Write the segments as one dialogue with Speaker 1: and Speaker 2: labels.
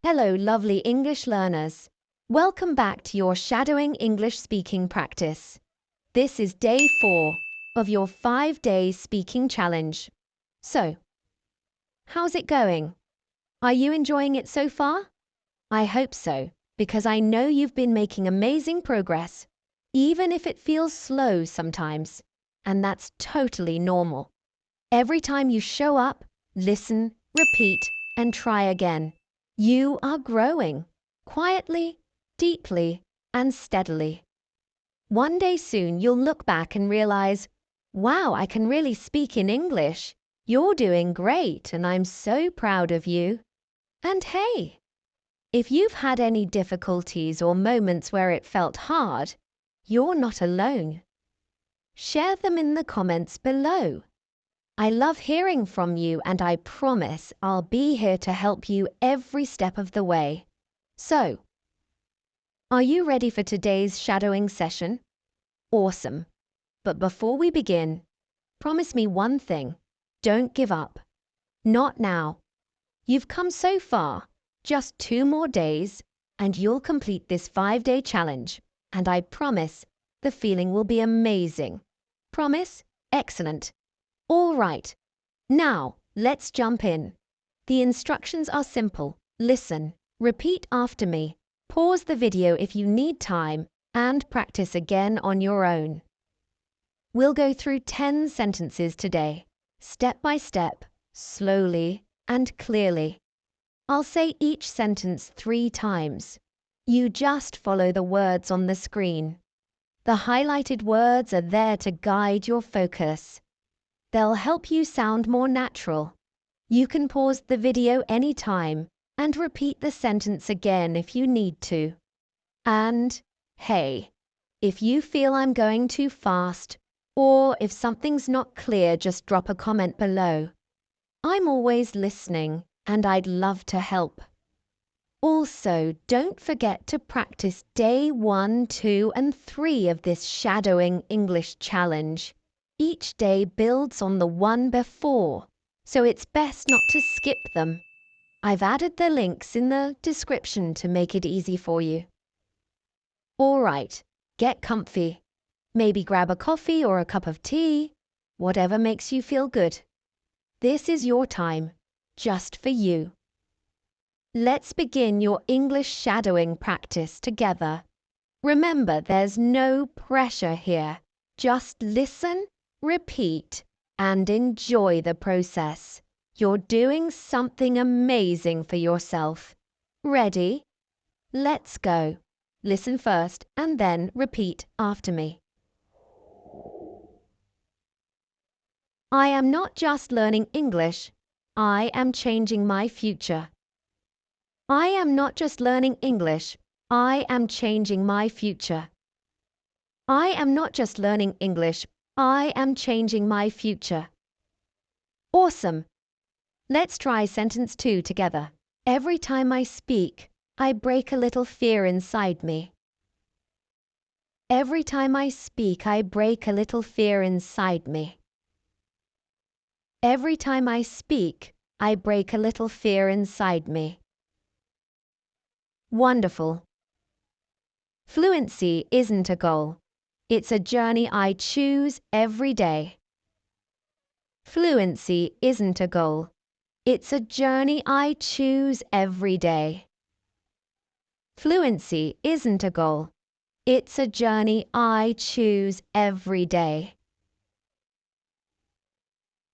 Speaker 1: Hello, lovely English learners. Welcome back to your Shadowing English Speaking practice. This is day 4 of your 5-day speaking challenge. So, how's it going? Are you enjoying it so far? I hope so, because I know you've been making amazing progress, even if it feels slow sometimes, and that's totally normal. Every time you show up, listen, repeat, and try again, you are growing, quietly, deeply, and steadily. One day soon you'll look back and realize, wow, I can really speak in English. You're doing great, and I'm so proud of you. And hey, if you've had any difficulties or moments where it felt hard, you're not alone. Share them in the comments below. I love hearing from you, and I promise I'll be here to help you every step of the way. So, are you ready for today's shadowing session? Awesome. But before we begin, promise me one thing. Don't give up. Not now. You've come so far. Just 2 more days, and you'll complete this 5-day challenge. And I promise the feeling will be amazing. Promise? Excellent. All right, now let's jump in. The instructions are simple. Listen, repeat after me, pause the video if you need time, and practice again on your own. We'll go through 10 sentences today, step by step, slowly and clearly. I'll say each sentence 3 times. You just follow the words on the screen. The highlighted words are there to guide your focus. They'll help you sound more natural. You can pause the video anytime and repeat the sentence again if you need to. And, hey, if you feel I'm going too fast, or if something's not clear, just drop a comment below. I'm always listening, and I'd love to help. Also, don't forget to practice day 1, 2, and 3 of this Shadowing English challenge. Each day builds on the one before, so it's best not to skip them. I've added the links in the description to make it easy for you. All right, get comfy. Maybe grab a coffee or a cup of tea, whatever makes you feel good. This is your time, just for you. Let's begin your English shadowing practice together. Remember, there's no pressure here. Just listen, repeat, and enjoy the process. You're doing something amazing for yourself. Ready? Let's go. Listen first and then repeat after me. I am not just learning English, I am changing my future. I am not just learning English, I am changing my future. I am not just learning English, I am changing my future. Awesome! Let's try sentence 2 together. Every time I speak, I break a little fear inside me. Every time I speak, I break a little fear inside me. Every time I speak, I break a little fear inside me. Wonderful! Fluency isn't a goal. It's a journey I choose every day. Fluency isn't a goal. It's a journey I choose every day. Fluency isn't a goal. It's a journey I choose every day.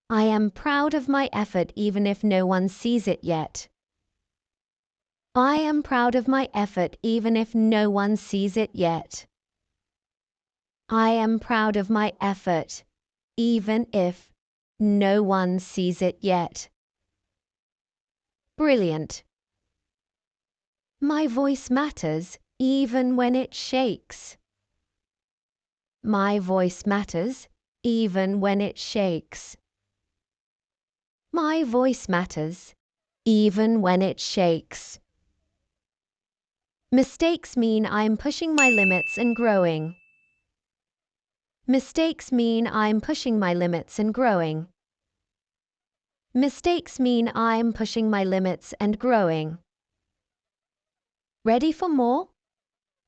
Speaker 1: I am proud of my effort even if no one sees it yet. I am proud of my effort even if no one sees it yet. I am proud of my effort even if no one sees it yet. Brilliant! My voice matters even when it shakes. My voice matters even when it shakes. My voice matters even when it shakes. Mistakes mean I'm pushing my limits and growing. Mistakes mean I'm pushing my limits and growing. Mistakes mean I'm pushing my limits and growing. Ready for more?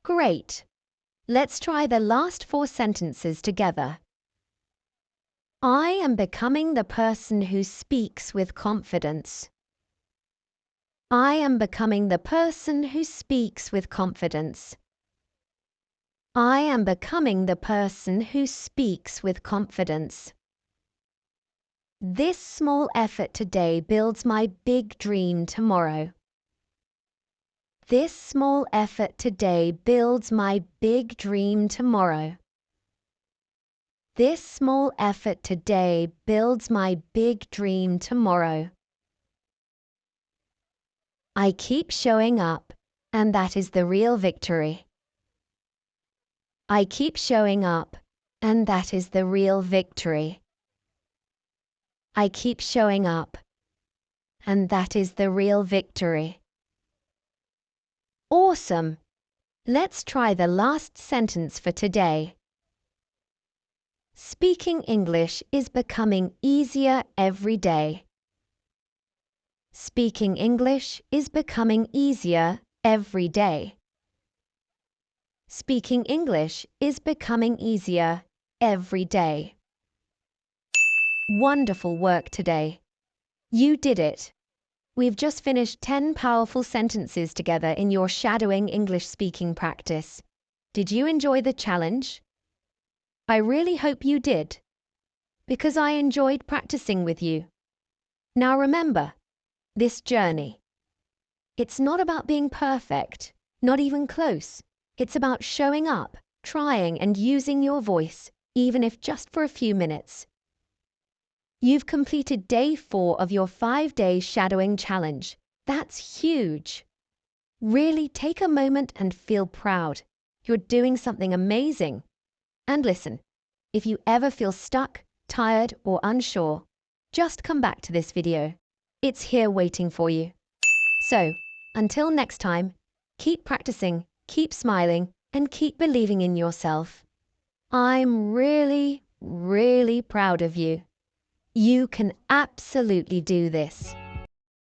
Speaker 1: Great. Let's try the last 4 sentences together. I am becoming the person who speaks with confidence. I am becoming the person who speaks with confidence. I am becoming the person who speaks with confidence. This small effort today builds my big dream tomorrow. This small effort today builds my big dream tomorrow. This small effort today builds my big dream tomorrow. I keep showing up, and that is the real victory. I keep showing up, and that is the real victory. I keep showing up, and that is the real victory. Awesome! Let's try the last sentence for today. Speaking English is becoming easier every day. Speaking English is becoming easier every day. Speaking English is becoming easier every day. Wonderful work today. You did it. We've just finished 10 powerful sentences together in your shadowing English speaking practice. Did you enjoy the challenge? I really hope you did, because I enjoyed practicing with you. Now remember, this journey, it's not about being perfect, not even close. It's about showing up, trying and using your voice, even if just for a few minutes. You've completed day 4 of your 5-day shadowing challenge. That's huge. Really take a moment and feel proud. You're doing something amazing. And listen, if you ever feel stuck, tired, or unsure, just come back to this video. It's here waiting for you. So, until next time, keep practicing, keep smiling, and keep believing in yourself. I'm really, really proud of you. You can absolutely do this.